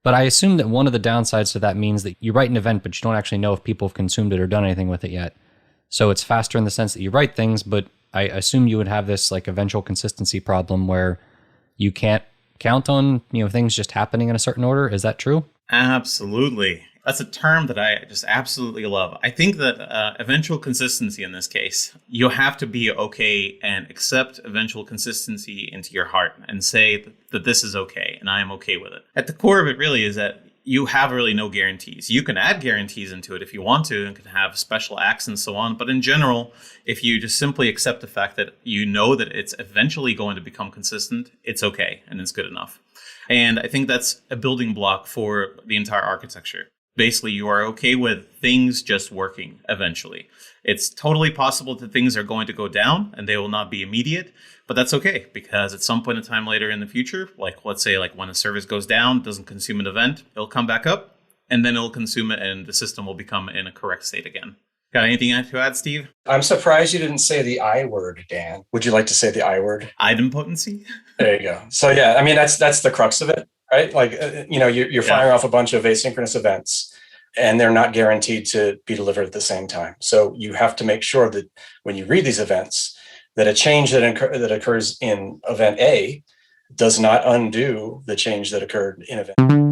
But I assume that one of the downsides to that means that you write an event, but you don't actually know if people have consumed it or done anything with it yet. So it's faster in the sense that you write things, but I assume you would have this like eventual consistency problem where you can't count on, things just happening in a certain order. Is that true? Absolutely. That's a term that I just absolutely love. I think that eventual consistency in this case, you have to be okay and accept eventual consistency into your heart and say that this is okay and I am okay with it. At the core of it really is that you have really no guarantees. You can add guarantees into it if you want to and can have special acts and so on. But in general, if you just simply accept the fact that you know that it's eventually going to become consistent, it's okay and it's good enough. And I think that's a building block for the entire architecture. Basically, you are okay with things just working eventually. It's totally possible that things are going to go down and they will not be immediate, but that's okay because at some point in time later in the future, like let's say like when a service goes down, doesn't consume an event, it'll come back up and then it'll consume it and the system will become in a correct state again. Got anything to add, Steve? I'm surprised you didn't say the I word, Dan. Would you like to say the I word? Idempotency? There you go. So yeah, I mean, that's the crux of it, right? Like, you're firing off a bunch of asynchronous events and they're not guaranteed to be delivered at the same time. So you have to make sure that when you read these events, that a change that occurs in event A does not undo the change that occurred in event